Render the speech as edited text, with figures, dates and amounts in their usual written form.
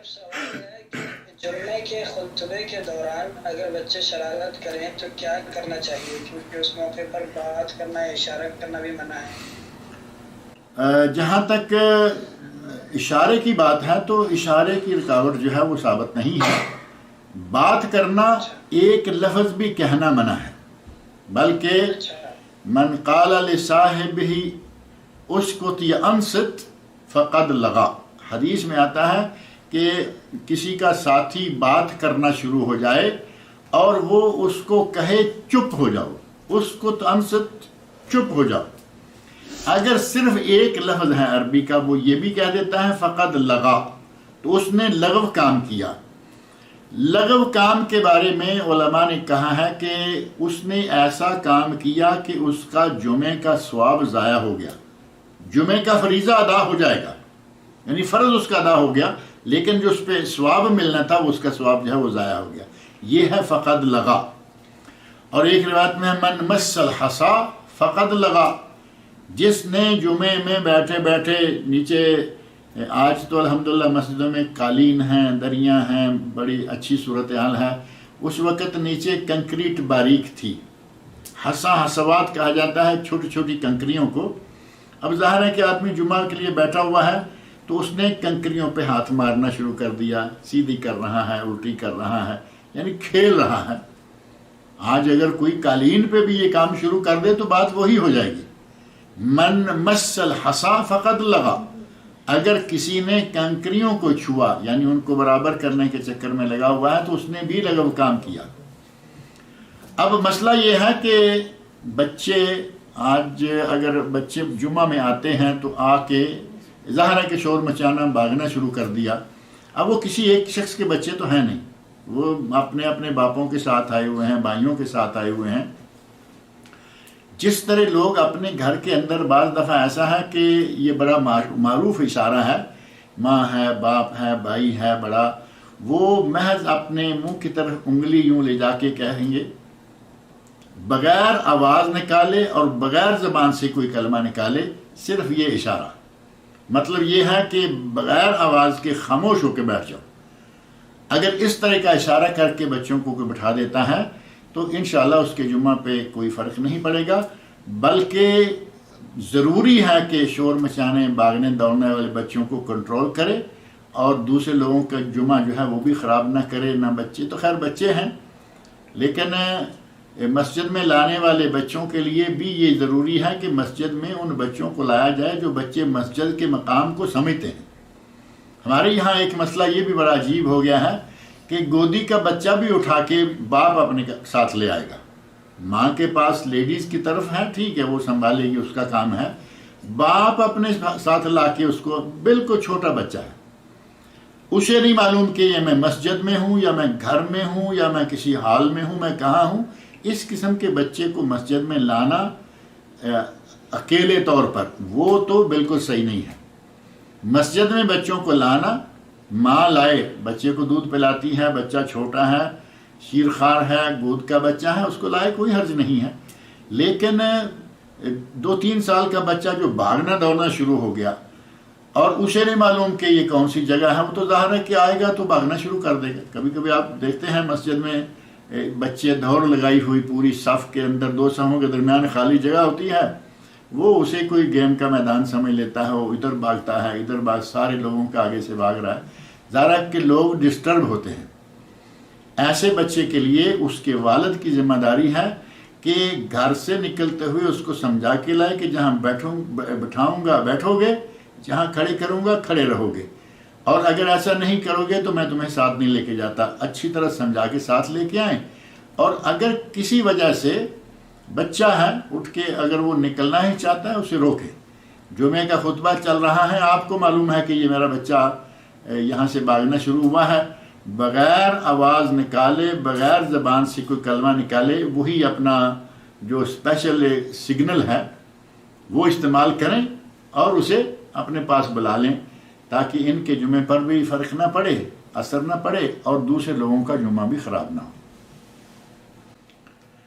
سوال ہے کہ جمعے کے خطبے کے دوران اگر بچے شرارت کریں تو کیا کرنا چاہیے، کیونکہ اس موقع پر بات کرنا یا اشارہ کرنا بھی منع ہے؟ جہاں تک اشارے کی بات ہے تو اشارے کی رکاوٹ جو ہے وہ ثابت نہیں ہے. بات کرنا ایک لفظ بھی کہنا منع ہے، بلکہ من قال لصاحبہ اسکت یا انصت فقد لغا. حدیث میں آتا ہے کہ کسی کا ساتھی بات کرنا شروع ہو جائے اور وہ اس کو کہے چپ ہو جاؤ، اسکت انصت چپ ہو جاؤ، اگر صرف ایک لفظ ہے عربی کا وہ یہ بھی کہہ دیتا ہے فقد لغا، تو اس نے لغو کام کیا. لغو کام کے بارے میں علماء نے کہا ہے کہ اس نے ایسا کام کیا کہ اس کا جمعے کا ثواب ضائع ہو گیا. جمعے کا فریضہ ادا ہو جائے گا، یعنی فرض اس کا ادا ہو گیا، لیکن جو اس پہ ثواب ملنا تھا اس کا ثواب جو ہے وہ ضائع ہو گیا. یہ ہے فقد لغا. اور ایک روایت میں من مس الحصا فقد لغا، جس نے جمعے میں بیٹھے بیٹھے نیچے، آج تو الحمدللہ مسجدوں میں قالین ہیں، دریاں ہیں، بڑی اچھی صورتحال ہے، اس وقت نیچے کنکریٹ باریک تھی، حصا حصوات کہا جاتا ہے چھوٹی چھوٹی کنکریوں کو. اب ظاہر ہے کہ آدمی جمعہ کے لیے بیٹھا ہوا ہے تو اس نے کنکریوں پہ ہاتھ مارنا شروع کر دیا، سیدھی کر رہا ہے، الٹی کر رہا ہے، یعنی کھیل رہا ہے. آج اگر کوئی قالین پہ بھی یہ کام شروع کر دے تو بات وہی ہو جائے گی. من مس الحصا فقد لغا، اگر کسی نے کنکریوں کو چھوا یعنی ان کو برابر کرنے کے چکر میں لگا ہوا ہے تو اس نے بھی لغو کام کیا. اب مسئلہ یہ ہے کہ بچے، آج اگر بچے جمعہ میں آتے ہیں تو آ کے ظاہر ہے کہ شور مچانا، بھاگنا شروع کر دیا. اب وہ کسی ایک شخص کے بچے تو ہیں نہیں، وہ اپنے اپنے باپوں کے ساتھ آئے ہوئے ہیں، بھائیوں کے ساتھ آئے ہوئے ہیں. جس طرح لوگ اپنے گھر کے اندر بعض دفعہ ایسا ہے کہ یہ بڑا معروف اشارہ ہے، ماں ہے، باپ ہے، بھائی ہے بڑا، وہ محض اپنے منہ کی طرف انگلی یوں لے جا کے کہیں گے، بغیر آواز نکالے اور بغیر زبان سے کوئی کلمہ نکالے، صرف یہ اشارہ. مطلب یہ ہے کہ بغیر آواز کے خاموش ہو کے بیٹھ جاؤ. اگر اس طرح کا اشارہ کر کے بچوں کو کوئی بٹھا دیتا ہے تو انشاءاللہ اس کے جمعہ پہ کوئی فرق نہیں پڑے گا، بلکہ ضروری ہے کہ شور مچانے، بھاگنے دوڑنے والے بچوں کو کنٹرول کرے اور دوسرے لوگوں کا جمعہ جو ہے وہ بھی خراب نہ کرے. نہ بچے تو خیر بچے ہیں، لیکن مسجد میں لانے والے بچوں کے لیے بھی یہ ضروری ہے کہ مسجد میں ان بچوں کو لایا جائے جو بچے مسجد کے مقام کو سمجھتے ہیں. ہمارے یہاں ایک مسئلہ یہ بھی بڑا عجیب ہو گیا ہے کہ گودی کا بچہ بھی اٹھا کے باپ اپنے ساتھ لے آئے گا. ماں کے پاس لیڈیز کی طرف ہے، ٹھیک ہے وہ سنبھالے گی، اس کا کام ہے. باپ اپنے ساتھ لا کے اس کو، بالکل چھوٹا بچہ ہے، اسے نہیں معلوم کہ یہ میں مسجد میں ہوں یا میں گھر میں ہوں یا میں کسی حال میں ہوں، میں کہاں ہوں. اس قسم کے بچے کو مسجد میں لانا اکیلے طور پر وہ تو بالکل صحیح نہیں ہے. مسجد میں بچوں کو لانا، ماں لائے، بچے کو دودھ پلاتی ہے، بچہ چھوٹا ہے، شیرخوار ہے، گود کا بچہ ہے، اس کو لائے کوئی حرج نہیں ہے. لیکن 2-3 سال کا بچہ جو بھاگنا دوڑنا شروع ہو گیا اور اسے نہیں معلوم کہ یہ کون سی جگہ ہے، وہ تو ظاہر ہے کہ آئے گا تو بھاگنا شروع کر دے گا. کبھی کبھی آپ دیکھتے ہیں مسجد میں بچے دوڑ لگائی ہوئی پوری صف کے اندر، 2 صفوں کے درمیان خالی جگہ ہوتی ہے، وہ اسے کوئی گیم کا میدان سمجھ لیتا ہے، وہ ادھر بھاگتا ہے ادھر سارے لوگوں کے آگے سے بھاگ رہا ہے. ظاہر ہے کہ لوگ ڈسٹرب ہوتے ہیں. ایسے بچے کے لیے اس کے والد کی ذمہ داری ہے کہ گھر سے نکلتے ہوئے اس کو سمجھا کے لائے کہ جہاں بٹھاؤں گا بیٹھو گے، جہاں کھڑے کروں گا کھڑے رہو گے، اور اگر ایسا نہیں کرو گے تو میں تمہیں ساتھ نہیں لے کے جاتا. اچھی طرح سمجھا کے ساتھ لے کے آئیں. اور اگر کسی وجہ سے بچہ ہے اٹھ کے اگر وہ نکلنا ہی چاہتا ہے اسے روکیں. جمعے کا خطبہ چل رہا ہے، آپ کو معلوم ہے کہ یہ میرا بچہ یہاں سے بھاگنا شروع ہوا ہے، بغیر آواز نکالے، بغیر زبان سے کوئی کلمہ نکالے، وہی اپنا جو اسپیشل سگنل ہے وہ استعمال کریں اور اسے اپنے پاس بلا لیں، تاکہ ان کے جمعے پر بھی فرق نہ پڑے، اثر نہ پڑے اور دوسرے لوگوں کا جمعہ بھی خراب نہ ہو.